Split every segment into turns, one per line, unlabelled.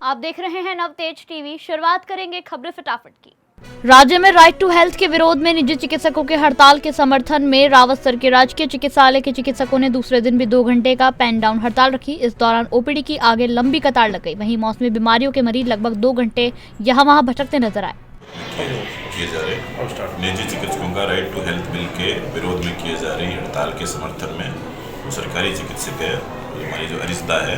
आप देख रहे हैं नवतेज टीवी। शुरुआत करेंगे खबरें फटाफट की। राज्य में राइट टू हेल्थ के विरोध में निजी चिकित्सकों के हड़ताल के समर्थन में रावत सर के राजकीय चिकित्सालय के चिकित्सकों ने दूसरे दिन भी 2 घंटे का पेन डाउन हड़ताल रखी। इस दौरान ओपीडी की आगे लंबी कतार लग गई। वहीं मौसमी बीमारियों के मरीज लगभग 2 घंटे यहाँ वहाँ भटकते नजर आए।
किए जा रहे निजी चिकित्सकों का राइट टू हेल्थ बिल के विरोध में किए जा रही हड़ताल के समर्थन में जो सरकारी चिकित्सक है, हमारी जो अरिस्ता है,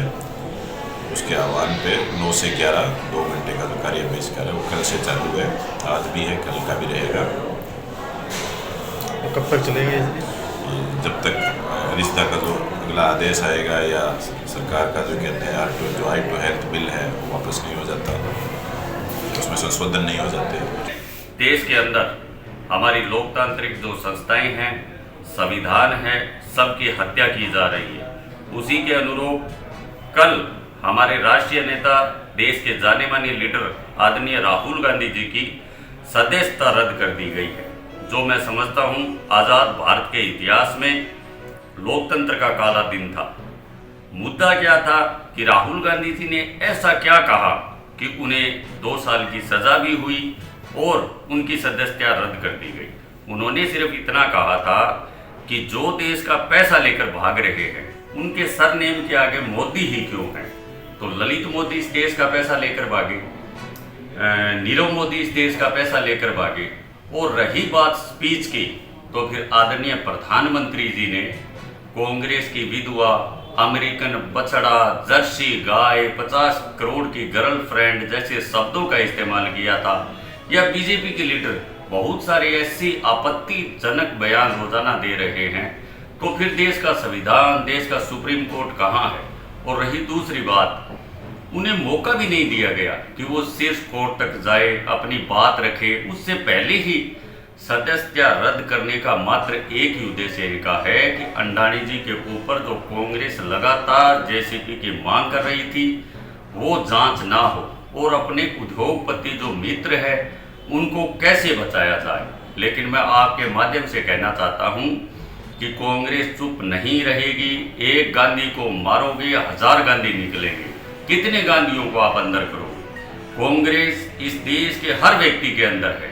उसके आह्वान पे 9 से 11 2 घंटे का जो कार्य बहिष्कार है वो कल से चालू है। आज भी है, कल का भी रहेगा।
कब तक चलेगा ये?
जब तक अरिस्ता का जो अगला आदेश आएगा या सरकार का जो कहते हैं जो राइट टू हेल्थ बिल है वो वापस नहीं हो जाता, उसमें संशोधन नहीं हो जाते।
देश के अंदर हमारी लोकतांत्रिक जो संस्थाएं हैं, संविधान है, सबकी हत्या की जा रही है। उसी के अनुरूप कल हमारे राष्ट्रीय नेता, देश के जाने माने लीडर आदरणीय राहुल गांधी जी की सदस्यता रद्द कर दी गई है, जो मैं समझता हूं आज़ाद भारत के इतिहास में लोकतंत्र का काला दिन था। मुद्दा क्या था कि राहुल गांधी जी ने ऐसा क्या कहा कि उन्हें 2 साल की सजा भी हुई और उनकी सदस्यता रद्द कर दी गई। उन्होंने सिर्फ इतना कहा था कि जो देश का पैसा लेकर भाग रहे हैं उनके सरनेम के आगे मोदी ही क्यों है। तो ललित मोदी इस देश का पैसा लेकर भागे, नीरव मोदी इस देश का पैसा लेकर भागे। और रही बात स्पीच की, तो फिर आदरणीय प्रधानमंत्री जी ने कांग्रेस की विधवा, अमेरिकन बछड़ा, जर्सी गाय, 50 करोड़ की गर्लफ्रेंड जैसे शब्दों का इस्तेमाल किया था। या बीजेपी के लीडर बहुत सारे ऐसी आपत्तिजनक बयान रोजाना दे रहे हैं। तो फिर देश का संविधान, देश का सुप्रीम कोर्ट कहाँ है? और रही दूसरी बात, उन्हें मौका भी नहीं दिया गया कि वो शीर्ष कोर्ट तक जाए, अपनी बात रखे। उससे पहले ही सदस्यता रद्द करने का मात्र एक ही उद्देश्य इनका है कि अंडानी जी के ऊपर जो कांग्रेस लगातार जेसीपी की मांग कर रही थी वो जांच ना हो और अपने उद्योगपति जो मित्र है उनको कैसे बचाया जाए। लेकिन मैं आपके माध्यम से कहना चाहता हूं कि कांग्रेस चुप नहीं रहेगी। एक गांधी को मारोगे, 1000 गांधी निकलेंगे। कितने गांधियों को आप अंदर करोगे? कांग्रेस इस देश के हर व्यक्ति के अंदर है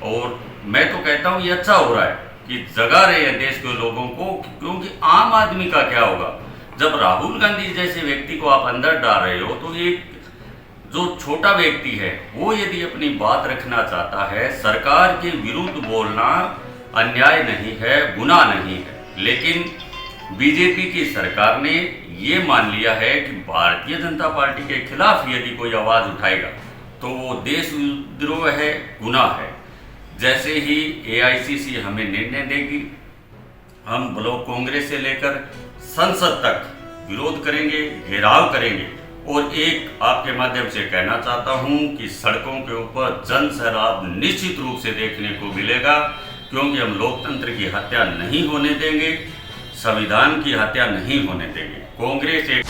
और मैं तो कहता हूं ये अच्छा हो रहा है कि जगा रहे हैं देश के लोगों को, क्योंकि आम आदमी का क्या होगा जब राहुल गांधी जैसे व्यक्ति को आप अंदर डाल रहे हो। तो एक जो छोटा व्यक्ति है वो यदि अपनी बात रखना चाहता है, सरकार के विरुद्ध बोलना अन्याय नहीं है, गुनाह नहीं है। लेकिन बीजेपी की सरकार ने ये मान लिया है कि भारतीय जनता पार्टी के खिलाफ यदि कोई आवाज उठाएगा तो वो देशद्रोह है, गुनाह है। जैसे ही एआईसीसी हमें निर्णय देगी, हम ब्लॉक कांग्रेस से लेकर संसद तक विरोध करेंगे, घेराव करेंगे। और एक आपके माध्यम से कहना चाहता हूं कि सड़कों के ऊपर जन सैलाब निश्चित रूप से देखने को मिलेगा, क्योंकि हम लोकतंत्र की हत्या नहीं होने देंगे, संविधान की हत्या नहीं होने देंगे। कांग्रेस एक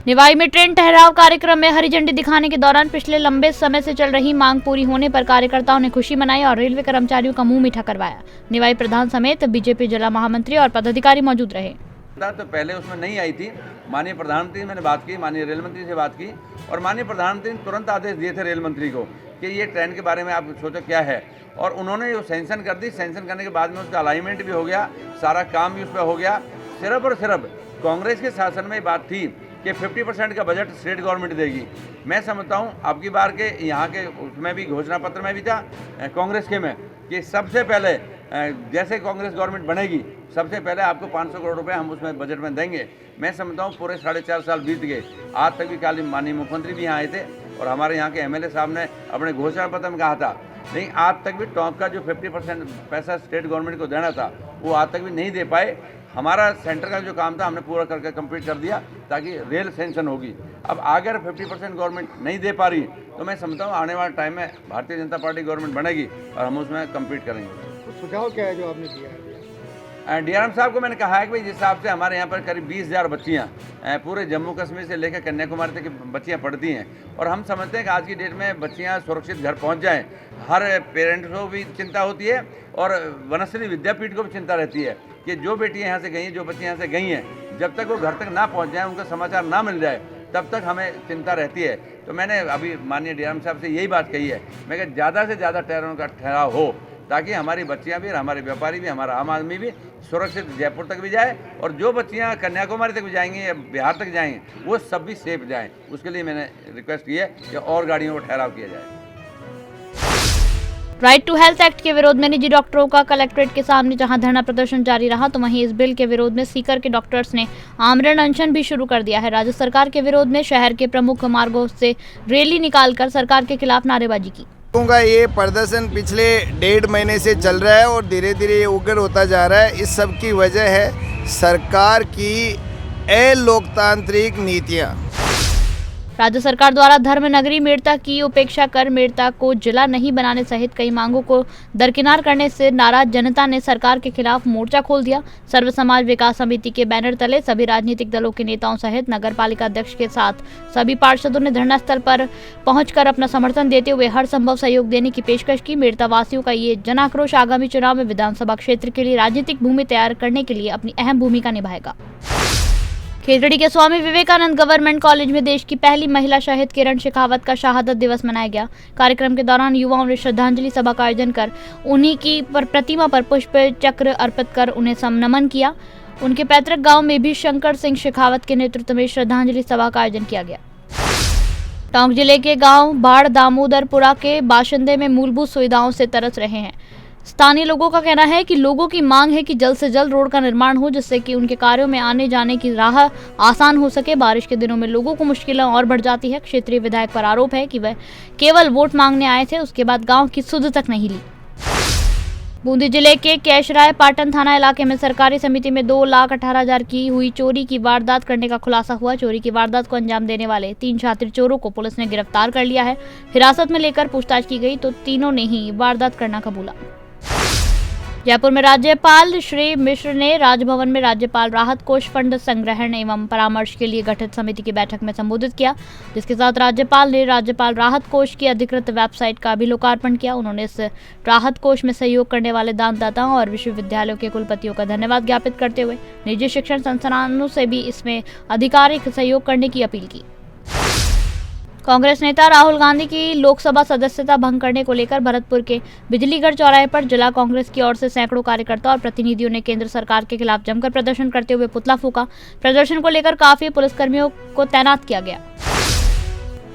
निवाई में ट्रेन ठहराव कार्यक्रम में हरी झंडी दिखाने के दौरान पिछले लंबे समय से चल रही मांग पूरी होने पर कार्यकर्ताओं ने खुशी मनाई और रेलवे कर्मचारियों का मुंह मीठा करवाया। निवाई प्रधान समेत बीजेपी जिला महामंत्री और पदाधिकारी मौजूद रहे।
तो पहले उसमें नहीं आई थी। माननीय प्रधानमंत्री से मैंने बात की, माननीय रेल मंत्री से बात की और माननीय प्रधानमंत्री ने तुरंत आदेश दिए थे रेल मंत्री को कि ये ट्रेन के बारे में आप सोचो क्या है, और उन्होंने वो सैंक्शन कर दी। सैंक्शन करने के बाद में उसका अलाइनमेंट भी हो गया, सारा काम भी उस पर हो गया। सिर्फ और सिर्फ कांग्रेस के शासन में बात थी कि 50% का बजट स्टेट गवर्नमेंट देगी। मैं समझता हूँ अब की बार के यहाँ के उसमें भी घोषणा पत्र में भी था कांग्रेस के में कि सबसे पहले जैसे कांग्रेस गवर्नमेंट बनेगी सबसे पहले आपको 500 करोड़ रुपए हम उसमें बजट में देंगे। मैं समझता हूँ पूरे 4.5 साल बीत गए, आज तक भी काली माननीय मुख्यमंत्री भी यहाँ आए थे और हमारे यहाँ के एमएलए साहब ने अपने घोषणा पत्र में कहा था, लेकिन आज तक भी टॉप का जो 50% पैसा स्टेट गवर्नमेंट को देना था वो आज तक भी नहीं दे पाए। हमारा सेंटर का जो काम था हमने पूरा करके कंप्लीट कर दिया ताकि रेल सेंक्शन होगी। अब अगर 50% गवर्नमेंट नहीं दे पा रही तो मैं समझता हूँ आने वाले टाइम में भारतीय जनता पार्टी गवर्नमेंट बनेगी और हम उसमें कंप्लीट करेंगे।
सुझाव क्या है जो आपने दिया है?
डीआरएम साहब को मैंने कहा है कि भाई जिस हिसाब से हमारे यहाँ पर करीब 20,000 बच्चियाँ पूरे जम्मू कश्मीर से लेकर कन्याकुमारी तक बच्चियाँ पढ़ती हैं और हम समझते हैं कि आज की डेट में बच्चियाँ सुरक्षित घर पहुँच जाएँ। हर पेरेंट्स को भी चिंता होती है और वनश्री विद्यापीठ को भी चिंता रहती है कि जो बेटियाँ यहाँ से गई हैं, जो बच्चियाँ यहाँ से गई हैं, जब तक वो घर तक ना पहुंच जाए, उनका समाचार ना मिल जाए, तब तक हमें चिंता रहती है। तो मैंने अभी माननीय डीआरएम साहब से यही बात कही है, मैं कि ज़्यादा से ज़्यादा ट्रेनों का ठहराव हो, ताकि हमारी बच्चियां भी और हमारे व्यापारी भी, हमारा आम आदमी भी सुरक्षित जयपुर तक भी जाए, और जो बच्चियां कन्याकुमारी तक भी जाएंगी या बिहार तक जाएंगी, वो सब भी सेफ जाएं। उसके लिए मैंने रिक्वेस्ट की है कि और गाड़ियों को ठहराव किया जाए।
राइट टू हेल्थ एक्ट के विरोध में निजी डॉक्टरों का कलेक्ट्रेट के सामने जहां धरना प्रदर्शन जारी रहा, तो वहीं इस बिल के विरोध में सीकर के डॉक्टर्स ने आमरण अनशन भी शुरू कर दिया है। राज्य सरकार के विरोध में शहर के प्रमुख मार्गों से रैली निकालकर सरकार के खिलाफ नारेबाजी की।
का ये प्रदर्शन पिछले 1.5 महीने से चल रहा है और धीरे धीरे ये उग्र होता जा रहा है। इस सब की वजह है सरकार की अलोकतांत्रिक नीतियाँ।
राज्य सरकार द्वारा धर्म नगरी मेड़ता की उपेक्षा कर मेड़ता को जिला नहीं बनाने सहित कई मांगों को दरकिनार करने से नाराज जनता ने सरकार के खिलाफ मोर्चा खोल दिया। सर्व समाज विकास समिति के बैनर तले सभी राजनीतिक दलों के नेताओं सहित नगर पालिका अध्यक्ष के साथ सभी पार्षदों ने धरना स्थल पर पहुंचकर अपना समर्थन देते हुए हर संभव सहयोग देने की पेशकश की। मेड़ता वासियों का ये जन आक्रोश आगामी चुनाव में विधानसभा क्षेत्र के लिए राजनीतिक भूमि तैयार करने के लिए अपनी अहम भूमिका निभाएगा। खेतड़ी के स्वामी विवेकानंद गवर्नमेंट कॉलेज में देश की पहली महिला शहीद किरण शेखावत का शहादत दिवस मनाया गया। कार्यक्रम के दौरान युवाओं ने श्रद्धांजलि सभा का आयोजन कर उन्हीं की प्रतिमा पर पुष्प चक्र अर्पित कर उन्हें नमन किया। उनके पैतृक गांव में भी शंकर सिंह शेखावत के नेतृत्व में श्रद्धांजलि सभा का आयोजन किया गया। टोंक जिले के गांव बाढ़ दामोदरपुरा के बाशिंदे में मूलभूत सुविधाओं से तरस रहे हैं। स्थानीय लोगों का कहना है कि लोगों की मांग है कि जल्द से जल्द रोड का निर्माण हो, जिससे कि उनके कार्यों में आने जाने की राह आसान हो सके। बारिश के दिनों में लोगों को मुश्किलें और बढ़ जाती है। क्षेत्रीय विधायक पर आरोप है कि वह केवल वोट मांगने आए थे, उसके बाद गांव की सुध तक नहीं ली। बूंदी जिले के कैशराय पाटन थाना इलाके में सरकारी समिति में 2,18,000 की हुई चोरी की वारदात करने का खुलासा हुआ। चोरी की वारदात को अंजाम देने वाले 3 शातिर चोरों को पुलिस ने गिरफ्तार कर लिया है। हिरासत में लेकर पूछताछ की गई तो तीनों ने ही वारदात करना कबूला। जयपुर में राज्यपाल श्री मिश्र ने राजभवन में राज्यपाल राहत कोष फंड संग्रहण एवं परामर्श के लिए गठित समिति की बैठक में संबोधित किया, जिसके साथ राज्यपाल ने राज्यपाल राहत कोष की अधिकृत वेबसाइट का भी लोकार्पण किया। उन्होंने इस राहत कोष में सहयोग करने वाले दानदाताओं और विश्वविद्यालयों के कुलपतियों का धन्यवाद ज्ञापित करते हुए निजी शिक्षण संस्थानों से भी इसमें आधिकारिक सहयोग करने की अपील की। कांग्रेस नेता राहुल गांधी की लोकसभा सदस्यता भंग करने को लेकर भरतपुर के बिजलीगढ़ चौराहे पर जिला कांग्रेस की ओर से सैकड़ों कार्यकर्ता और प्रतिनिधियों ने केंद्र सरकार के खिलाफ जमकर प्रदर्शन करते हुए पुतला फूंका। प्रदर्शन को लेकर काफी पुलिसकर्मियों को तैनात किया गया।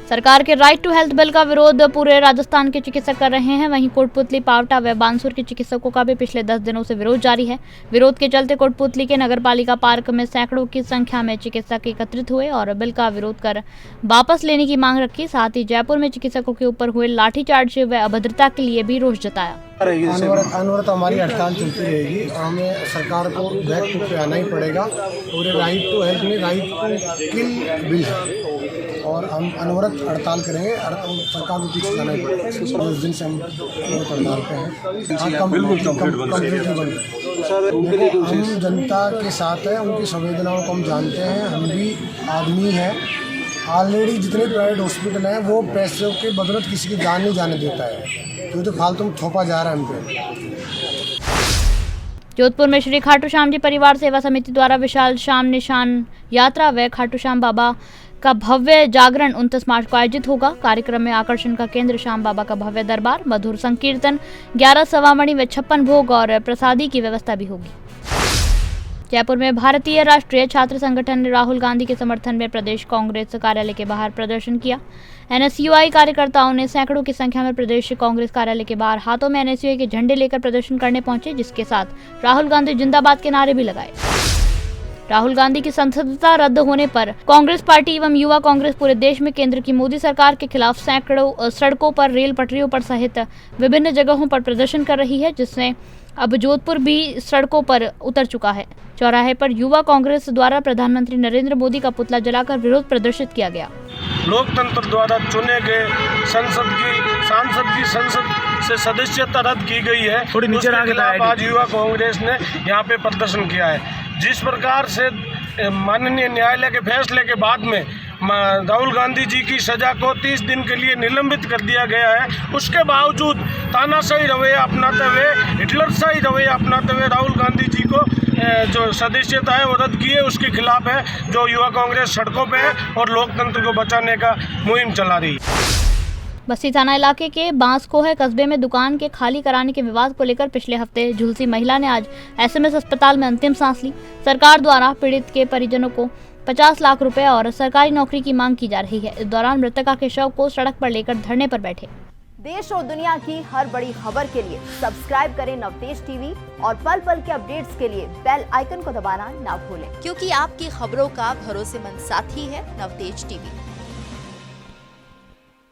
सरकार के राइट टू हेल्थ बिल का विरोध पूरे राजस्थान के चिकित्सक कर रहे हैं। वहीं कोटपुतली, पावटा व बानसूर के चिकित्सकों का भी पिछले 10 दिनों से विरोध जारी है। विरोध के चलते कोटपुतली के नगरपालिका पार्क में सैकड़ों की संख्या में चिकित्सक एकत्रित हुए और बिल का विरोध कर वापस लेने की मांग रखी। साथ ही जयपुर में चिकित्सकों के ऊपर हुए लाठीचार्ज व अभद्रता के लिए भी रोष जताया।
अनवरत हमारी हड़ताल चलती रहेगी। हमें सरकार को बैक फुट पे आना ही पड़ेगा। पूरे राइट टू हेल्थ में राइट टू किल बिल है और हम अनवरत हड़ताल करेंगे। सरकार को पीछे जाना ही पड़ेगा। 10 दिन से हम हड़ताल पे हैं। देखो, हम जनता के साथ हैं, उनकी संवेदनाओं को हम जानते हैं। हम भी आदमी हैं। ऑलरेडी जितने प्राइवेट हॉस्पिटल हैं वो पैसों के बदौलत किसी की जान नहीं जाने देता है, क्योंकि फालतू में थोपा जा रहा है हम पे।
जोधपुर में श्री खाटू श्याम जी परिवार सेवा समिति द्वारा विशाल शाम निशान यात्रा व खाटू श्याम बाबा का भव्य जागरण 29 मार्च को आयोजित होगा। कार्यक्रम में आकर्षण का केंद्र श्याम बाबा का भव्य दरबार, मधुर संकीर्तन, 11 सवामणि व 56 भोग और प्रसादी की व्यवस्था भी होगी। जयपुर में भारतीय राष्ट्रीय छात्र संगठन ने राहुल गांधी के समर्थन में प्रदेश कांग्रेस कार्यालय के बाहर प्रदर्शन किया। एनएसयूआई कार्यकर्ताओं ने सैकड़ों की संख्या में प्रदेश कांग्रेस कार्यालय के बाहर हाथों में एनएसयूआई के झंडे लेकर प्रदर्शन करने पहुंचे, जिसके साथ राहुल गांधी जिंदाबाद के नारे भी लगाए। राहुल गांधी की संसदता रद्द होने पर कांग्रेस पार्टी एवं युवा कांग्रेस पूरे देश में केंद्र की मोदी सरकार के खिलाफ सैकड़ों सड़कों पर, रेल पटरियों पर सहित विभिन्न जगहों पर प्रदर्शन कर रही है, जिसमें अब जोधपुर भी सड़कों पर उतर चुका है। चौराहे पर युवा कांग्रेस द्वारा प्रधानमंत्री नरेंद्र मोदी का पुतला जलाकर विरोध प्रदर्शित किया गया।
लोकतंत्र द्वारा चुने गए सांसद की संसद से सदस्यता रद्द की गई है। थोड़ी नीचे आज युवा कांग्रेस ने यहाँ पे प्रदर्शन किया है। जिस प्रकार से माननीय न्यायालय के फैसले के बाद में राहुल गांधी जी की सज़ा को 30 दिन के लिए निलंबित कर दिया गया है। उसके बावजूद तानाशाही रवैया अपनाते हुए, हिटलरशाही रवैया अपनाते हुए राहुल गांधी जी को जो सदस्यता है वो रद्द की है, उसके खिलाफ है जो युवा कांग्रेस सड़कों पे है और लोकतंत्र को बचाने का मुहिम चला रही है।
बस्ती थाना इलाके के बांसकोहे कस्बे में दुकान के खाली कराने के विवाद को लेकर पिछले हफ्ते झुलसी महिला ने आज एसएमएस अस्पताल में अंतिम सांस ली। सरकार द्वारा पीड़ित के परिजनों को 50 लाख रुपए और सरकारी नौकरी की मांग की जा रही है। इस दौरान मृतका के शव को सड़क पर लेकर धरने पर बैठे।
देश और दुनिया की हर बड़ी खबर के लिए सब्सक्राइब करें नवतेज टीवी और पल पल के अपडेट्स के लिए बेल आइकन को दबाना ना भूलें,
क्योंकि आपकी खबरों का भरोसेमंद साथी है नवतेज टीवी।